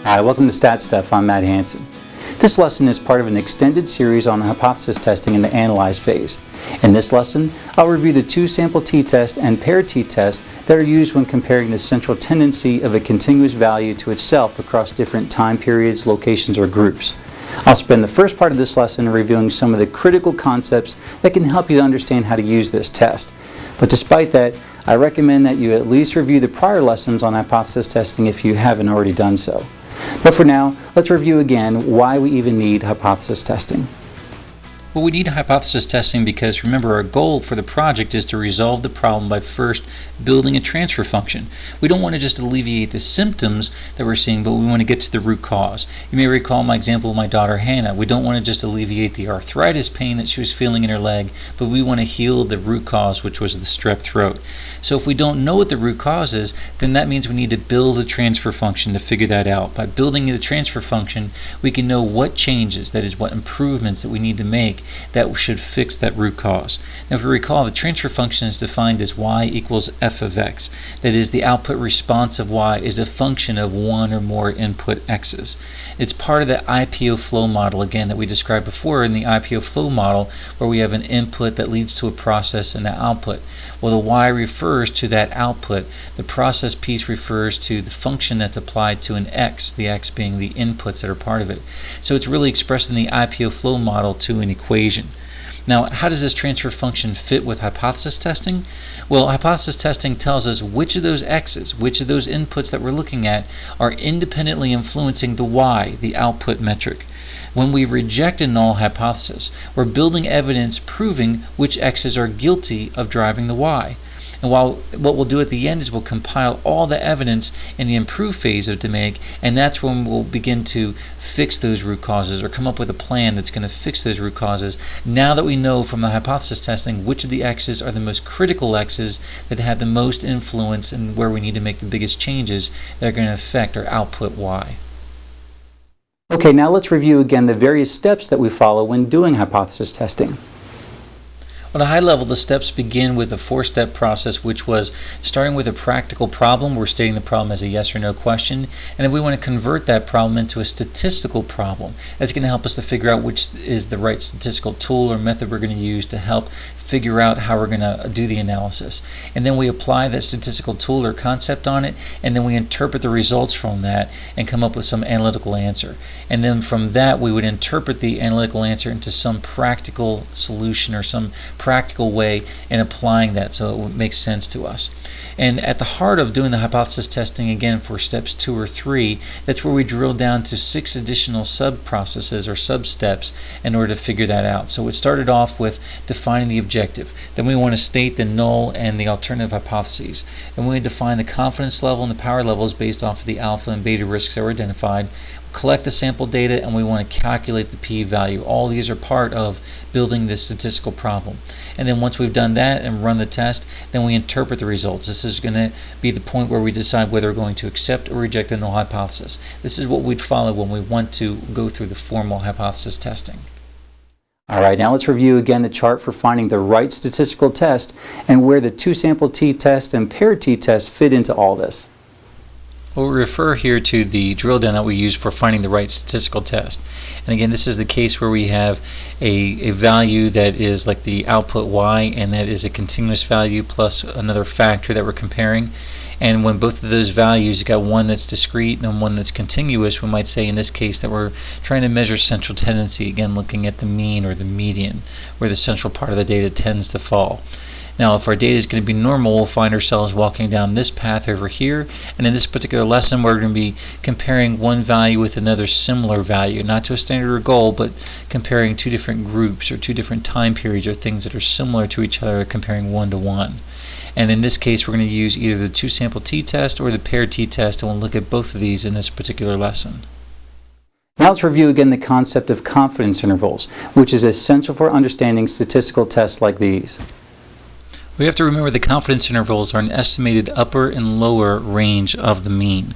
Hi, welcome to StatStuff. I'm Matt Hansen. This lesson is part of an extended series on hypothesis testing in the analyze phase. In this lesson, I'll review the two-sample t-test and paired t-test that are used when comparing the central tendency of a continuous value to itself across different time periods, locations, or groups. I'll spend the first part of this lesson reviewing some of the critical concepts that can help you to understand how to use this test. But despite that, I recommend that you at least review the prior lessons on hypothesis testing if you haven't already done so. But for now, let's review again why we even need hypothesis testing. Well, we need hypothesis testing because, remember, our goal for the project is to resolve the problem by first building a transfer function. We don't want to just alleviate the symptoms that we're seeing, but we want to get to the root cause. You may recall my example of my daughter Hannah. We don't want to just alleviate the arthritis pain that she was feeling in her leg, but we want to heal the root cause, which was the strep throat. So if we don't know what the root cause is, then that means we need to build a transfer function to figure that out. By building the transfer function, we can know what changes, that is, what improvements that we need to make that should fix that root cause. Now, if you recall, the transfer function is defined as y equals f of x. That is, the output response of y is a function of one or more input x's. It's part of the IPO flow model, again, that we described before in the IPO flow model, where we have an input that leads to a process and an output. Well, the y refers to that output. The process piece refers to the function that's applied to an x, the x being the inputs that are part of it. So it's really expressed in the IPO flow model to an equation. Now, how does this transfer function fit with hypothesis testing? Well, hypothesis testing tells us which of those x's, which of those inputs that we're looking at, are independently influencing the y, the output metric. When we reject a null hypothesis, we're building evidence proving which x's are guilty of driving the y. And what we'll do at the end is we'll compile all the evidence in the improve phase of DMAIC, and that's when we'll begin to fix those root causes or come up with a plan that's going to fix those root causes. Now that we know from the hypothesis testing which of the x's are the most critical x's that have the most influence and where we need to make the biggest changes that are going to affect our output y. Okay, now let's review again the various steps that we follow when doing hypothesis testing. On a high level, the steps begin with a four-step process, which was starting with a practical problem. We're stating the problem as a yes or no question, and then we want to convert that problem into a statistical problem. That's going to help us to figure out which is the right statistical tool or method we're going to use to help figure out how we're going to do the analysis. And then we apply that statistical tool or concept on it, and then we interpret the results from that and come up with some analytical answer. And then from that, we would interpret the analytical answer into some practical solution or some practical way in applying that so it would make sense to us. And at the heart of doing the hypothesis testing, again, for steps 2 or 3, that's where we drill down to 6 additional sub-processes or sub-steps in order to figure that out. So it started off with defining the objective. Then we want to state the null and the alternative hypotheses. Then we define the confidence level and the power levels based off of the alpha and beta risks that were identified. Collect the sample data, and we want to calculate the p-value. All these are part of building this statistical problem. And then once we've done that and run the test, then we interpret the results. This is going to be the point where we decide whether we're going to accept or reject the null hypothesis. This is what we'd follow when we want to go through the formal hypothesis testing. All right, now let's review again the chart for finding the right statistical test and where the two-sample t-test and paired t-test fit into all this. We'll refer here to the drill down that we use for finding the right statistical test. And again, this is the case where we have a value that is like the output y, and that is a continuous value plus another factor that we're comparing. And when both of those values, you got one that's discrete and one that's continuous, we might say in this case that we're trying to measure central tendency, again looking at the mean or the median, where the central part of the data tends to fall. Now, if our data is going to be normal, we'll find ourselves walking down this path over here, and in this particular lesson we're going to be comparing one value with another similar value, not to a standard or goal, but comparing two different groups or two different time periods or things that are similar to each other, comparing one to one. And in this case, we're going to use either the two-sample t-test or the paired t-test, and we'll look at both of these in this particular lesson. Now let's review again the concept of confidence intervals, which is essential for understanding statistical tests like these. We have to remember the confidence intervals are an estimated upper and lower range of the mean.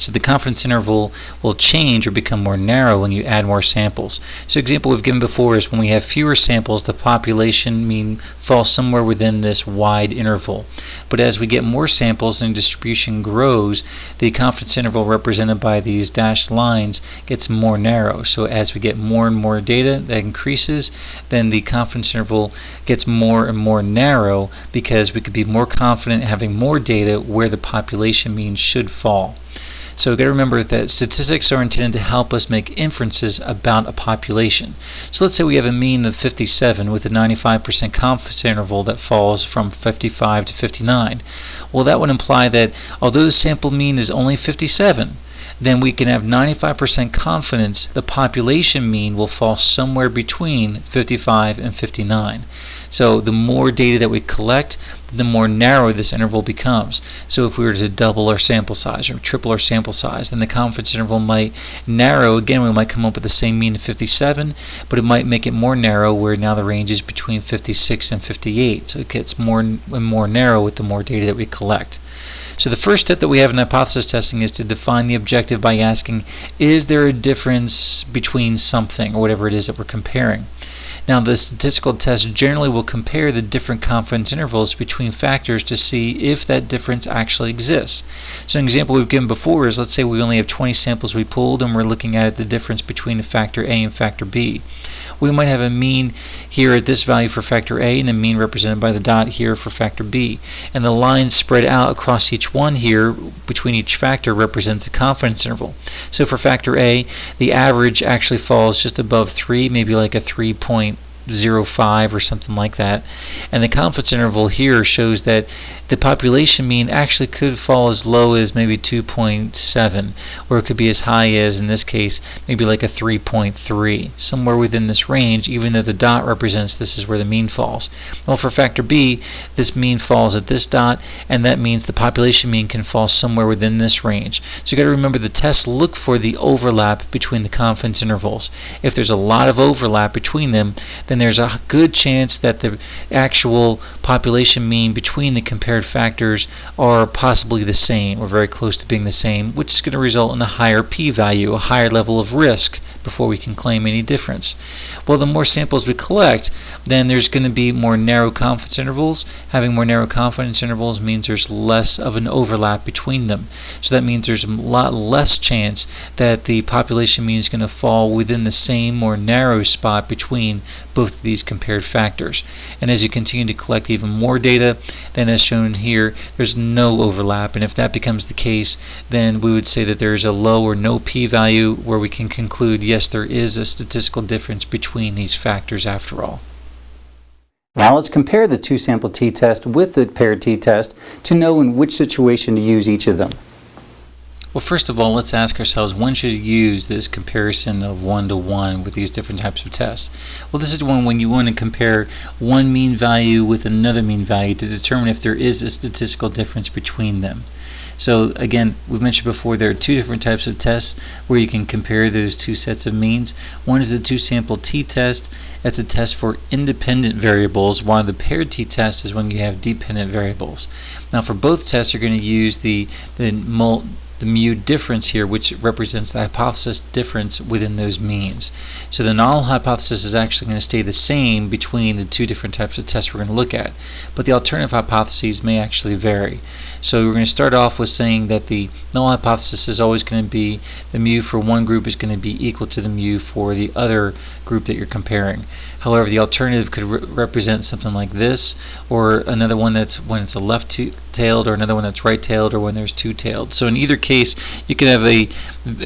So the confidence interval will change or become more narrow when you add more samples. So example we've given before is when we have fewer samples, the population mean falls somewhere within this wide interval. But as we get more samples and distribution grows, the confidence interval represented by these dashed lines gets more narrow. So as we get more and more data that increases, then the confidence interval gets more and more narrow because we could be more confident having more data where the population mean should fall. So we've got to remember that statistics are intended to help us make inferences about a population. So let's say we have a mean of 57 with a 95% confidence interval that falls from 55 to 59. Well, that would imply that although the sample mean is only 57, then we can have 95% confidence the population mean will fall somewhere between 55 and 59. So the more data that we collect, the more narrow this interval becomes. So if we were to double our sample size or triple our sample size, then the confidence interval might narrow. Again, we might come up with the same mean of 57, but it might make it more narrow where now the range is between 56 and 58. So it gets more and more narrow with the more data that we collect. So the first step that we have in hypothesis testing is to define the objective by asking, is there a difference between something or whatever it is that we're comparing? Now, the statistical test generally will compare the different confidence intervals between factors to see if that difference actually exists. So an example we've given before is, let's say we only have 20 samples we pulled and we're looking at the difference between a factor A and factor B. We might have a mean here at this value for factor A and a mean represented by the dot here for factor B. And the line spread out across each one here between each factor represents the confidence interval. So for factor A, the average actually falls just above 3, maybe like a 3.05 or something like that. And the confidence interval here shows that the population mean actually could fall as low as maybe 2.7, or it could be as high as, in this case, maybe like a 3.3, somewhere within this range, even though the dot represents this is where the mean falls. Well, for factor B, this mean falls at this dot, and that means the population mean can fall somewhere within this range. So you got to remember the tests look for the overlap between the confidence intervals. If there's a lot of overlap between them, then there's a good chance that the actual population mean between the compared factors are possibly the same or very close to being the same, which is going to result in a higher p-value, a higher level of risk before we can claim any difference. Well, the more samples we collect, then there's going to be more narrow confidence intervals. Having more narrow confidence intervals means there's less of an overlap between them. So that means there's a lot less chance that the population mean is going to fall within the same more narrow spot between both of these compared factors. And as you continue to collect even more data, then as shown here, there's no overlap. And if that becomes the case, then we would say that there's a low or no p-value where we can conclude, yes, there is a statistical difference between these factors after all. Now let's compare the two-sample t-test with the paired t-test to know in which situation to use each of them. Well, first of all, let's ask ourselves, when should you use this comparison of 1-to-1 with these different types of tests? Well, this is when you want to compare one mean value with another mean value to determine if there is a statistical difference between them. So again, we've mentioned before there are two different types of tests where you can compare those two sets of means. One is the two-sample t-test. That's a test for independent variables, while the paired t-test is when you have dependent variables. Now for both tests, you're going to use the mu difference here, which represents the hypothesis difference within those means. So the null hypothesis is actually going to stay the same between the two different types of tests we're going to look at, but the alternative hypotheses may actually vary. So we're going to start off with saying that the null hypothesis is always going to be the mu for one group is going to be equal to the mu for the other group that you're comparing. However, the alternative could represent something like this, or another one that's when it's a left-tailed, or another one that's right-tailed, or when there's two-tailed. So in either case, you could have a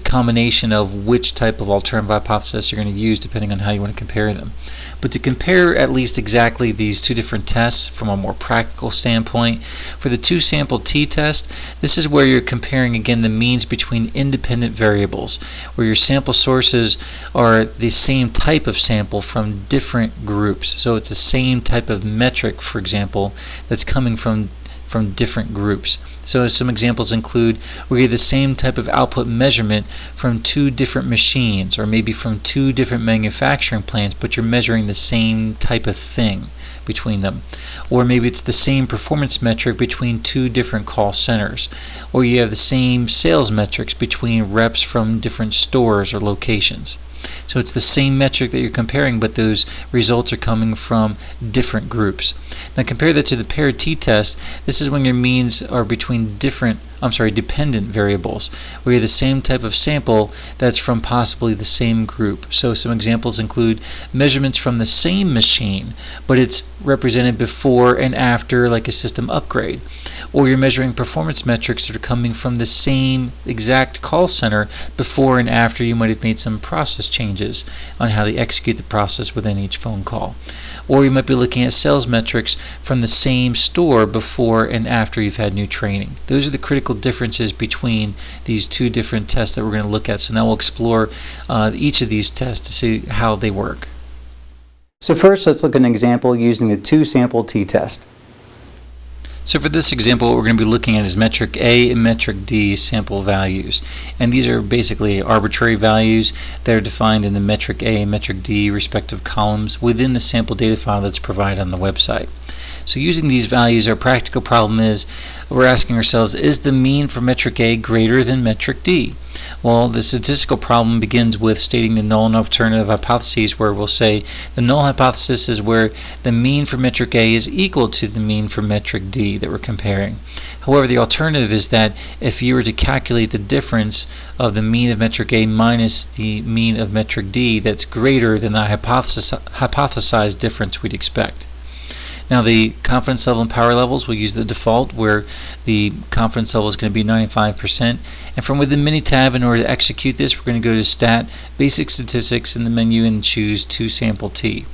combination of which type of alternative hypothesis you're going to use depending on how you want to compare them. But to compare at least exactly these two different tests from a more practical standpoint, for the two-sample t-test, this is where you're comparing again the means between independent variables, where your sample sources are the same type of sample from different groups. So it's the same type of metric, for example, that's coming from different groups. So some examples include we get the same type of output measurement from two different machines, or maybe from two different manufacturing plants, but you're measuring the same type of thing. between them. Or maybe it's the same performance metric between two different call centers. Or you have the same sales metrics between reps from different stores or locations. So it's the same metric that you're comparing, but those results are coming from different groups. Now compare that to the paired t-test. This is when your means are between dependent variables, where you have the same type of sample that's from possibly the same group. So some examples include measurements from the same machine, but it's represented before and after, like a system upgrade. Or you're measuring performance metrics that are coming from the same exact call center before and after you might have made some process changes on how they execute the process within each phone call. Or you might be looking at sales metrics from the same store before and after you've had new training. Those are the critical differences between these two different tests that we're going to look at. So now we'll explore each of these tests to see how they work. So first, let's look at an example using the two-sample t-test. So for this example, what we're going to be looking at is metric A and metric D sample values. And these are basically arbitrary values that are defined in the metric A and metric D respective columns within the sample data file that's provided on the website. So using these values, our practical problem is we're asking ourselves, is the mean for metric A greater than metric D? Well, the statistical problem begins with stating the null and alternative hypotheses, where we'll say the null hypothesis is where the mean for metric A is equal to the mean for metric D that we're comparing. However, the alternative is that if you were to calculate the difference of the mean of metric A minus the mean of metric D, that's greater than the hypothesized difference we'd expect. Now the confidence level and power levels, we'll use the default where the confidence level is going to be 95%. And from within MiniTab, in order to execute this, we're going to go to Stat, Basic Statistics in the menu and choose 2SampleT.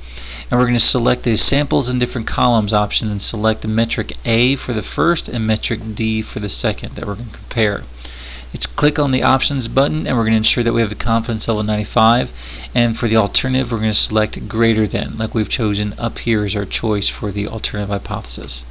And we're going to select the Samples in Different Columns option and select the metric A for the first and metric D for the second that we're going to compare. Click on the Options button and we're going to ensure that we have a confidence level 95, and for the alternative we're going to select greater than, like we've chosen up here as our choice for the alternative hypothesis.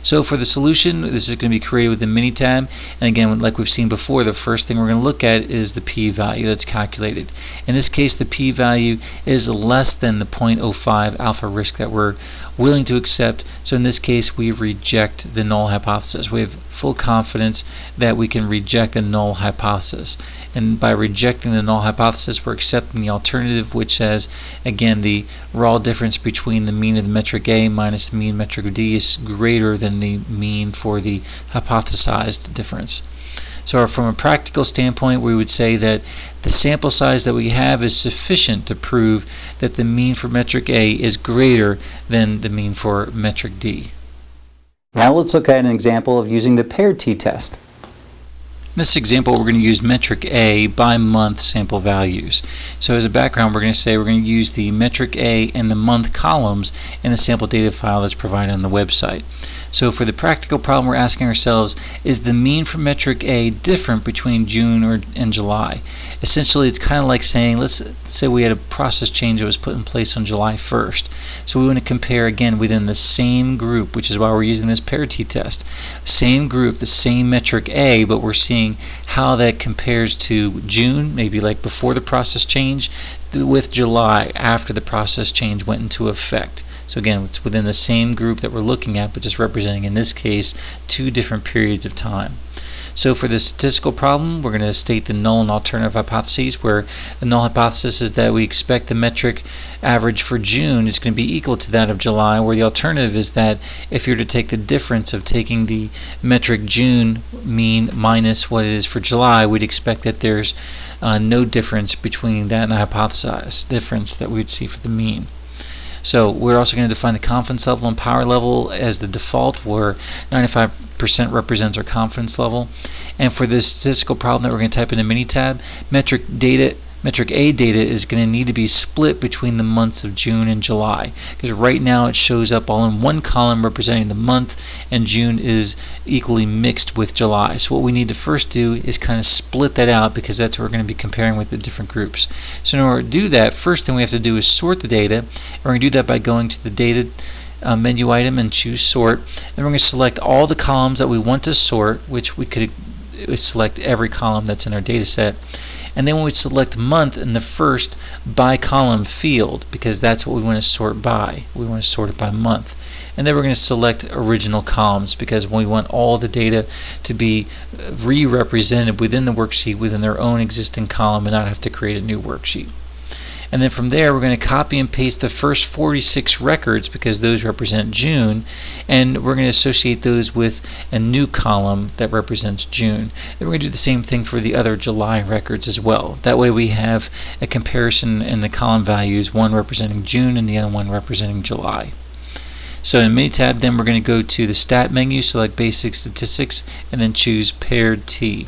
So for the solution, this is going to be created with the MiniTab, and again, like we've seen before, the first thing we're going to look at is the p-value that's calculated. In this case, the p-value is less than the 0.05 alpha risk that we're willing to accept. So in this case, we reject the null hypothesis. We have full confidence that we can reject the null hypothesis. And by rejecting the null hypothesis, we're accepting the alternative, which says, again, the raw difference between the mean of the metric A minus the mean metric D is greater than the mean for the hypothesized difference. So from a practical standpoint, we would say that the sample size that we have is sufficient to prove that the mean for metric A is greater than the mean for metric D. Now let's look at an example of using the paired t-test. In this example, we're going to use metric A by month sample values. So as a background, we're going to say we're going to use the metric A and the month columns in the sample data file that's provided on the website. So for the practical problem, we're asking ourselves, is the mean for metric A different between June and July? Essentially, it's kind of like saying, let's say we had a process change that was put in place on July 1st. So we want to compare again within the same group, which is why we're using this paired t-test. Same group, the same metric A, but we're seeing how that compares to June, maybe like before the process change, with July after the process change went into effect. So again, it's within the same group that we're looking at, but just representing, in this case, two different periods of time. So for the statistical problem, we're going to state the null and alternative hypotheses, where the null hypothesis is that we expect the metric average for June is going to be equal to that of July, where the alternative is that if you're to take the difference of taking the metric June mean minus what it is for July, we'd expect that there's no difference between that and the hypothesized difference that we'd see for the mean. So we're also going to define the confidence level and power level as the default, where 95% represents our confidence level. And for this statistical problem that we're going to type in a MiniTab, metric A data is going to need to be split between the months of June and July, because right now it shows up all in one column representing the month, and June is equally mixed with July. So what we need to first do is kind of split that out, because that's what we're going to be comparing with the different groups. So in order to do that, first thing we have to do is sort the data, and we're going to do that by going to the data menu item and choose sort, and we're going to select all the columns that we want to sort, which we could select every column that's in our data set. And then we select month in the first by column field, because that's what we want to sort by. We want to sort it by month. And then we're going to select original columns, because we want all the data to be re-represented within the worksheet within their own existing column and not have to create a new worksheet. And then from there, we're going to copy and paste the first 46 records, because those represent June, and we're going to associate those with a new column that represents June. Then we're going to do the same thing for the other July records as well. That way we have a comparison in the column values, one representing June and the other one representing July. So in Minitab, then we're going to go to the Stat menu, select Basic Statistics, and then choose Paired T.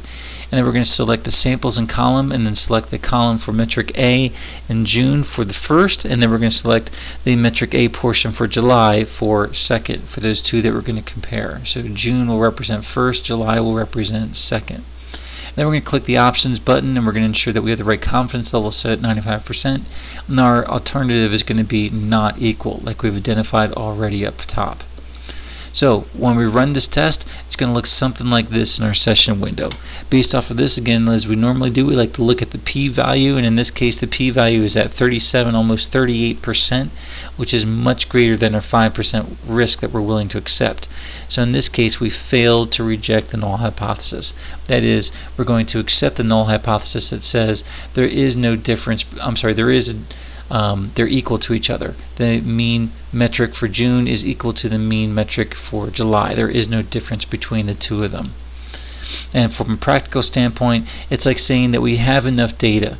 And then we're going to select the samples and column, and then select the column for MetricA in June for the first, and then we're going to select the MetricA portion for July for second, for those two that we're going to compare. So June will represent first, July will represent second. Then we're going to click the Options button, and we're going to ensure that we have the right confidence level set at 95%. And our alternative is going to be not equal, like we've identified already up top. So when we run this test, it's going to look something like this in our session window. Based off of this, again, as we normally do, we like to look at the p-value, and in this case the p-value is at 37, almost 38%, which is much greater than our 5% risk that we're willing to accept. So in this case, we failed to reject the null hypothesis. That is, we're going to accept the null hypothesis that says there is no difference, they're equal to each other. The mean metric for June is equal to the mean metric for July. There is no difference between the two of them. And from a practical standpoint, it's like saying that we have enough data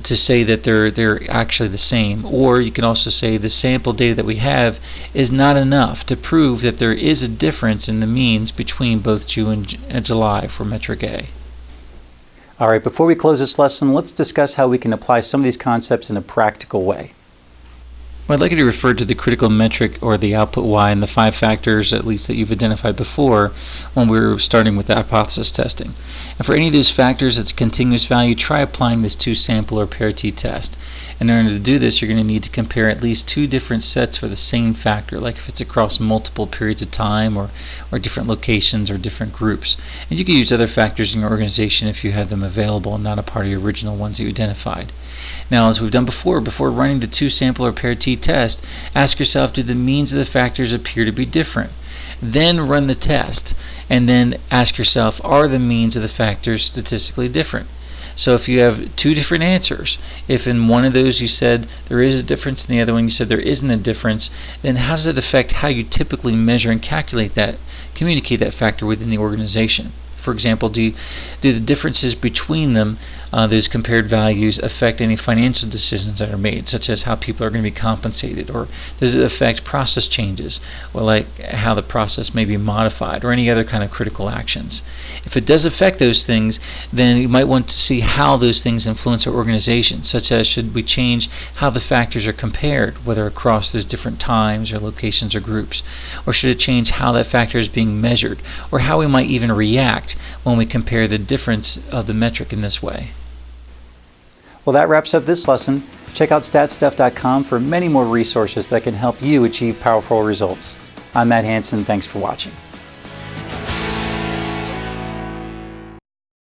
to say that they're actually the same. Or you can also say the sample data that we have is not enough to prove that there is a difference in the means between both June and July for MetricA. All right, before we close this lesson, let's discuss how we can apply some of these concepts in a practical way. Well, I'd like you to refer to the critical metric, or the output Y, and the 5 factors at least that you've identified before when we were starting with the hypothesis testing. And for any of those factors that's a continuous value, try applying this 2-sample or pair t-test. And in order to do this, you're going to need to compare at least 2 different sets for the same factor, like if it's across multiple periods of time or different locations or different groups. And you can use other factors in your organization if you have them available and not a part of your original ones that you identified. Now, as we've done before running the 2-sample or pair t-test, ask yourself, do the means of the factors appear to be different? Then run the test, and then ask yourself, are the means of the factors statistically different? So if you have 2 different answers, if in one of those you said there is a difference and the other one you said there isn't a difference, then how does it affect how you typically measure and communicate that factor within the organization? For example, do the differences between them, those compared values, affect any financial decisions that are made, such as how people are going to be compensated? Or does it affect process changes, or like how the process may be modified, or any other kind of critical actions? If it does affect those things, then you might want to see how those things influence our organization, such as should we change how the factors are compared, whether across those different times or locations or groups? Or should it change how that factor is being measured, or how we might even react when we compare the difference of the metric in this way? Well, that wraps up this lesson. Check out StatStuff.com for many more resources that can help you achieve powerful results. I'm Matt Hansen. Thanks for watching.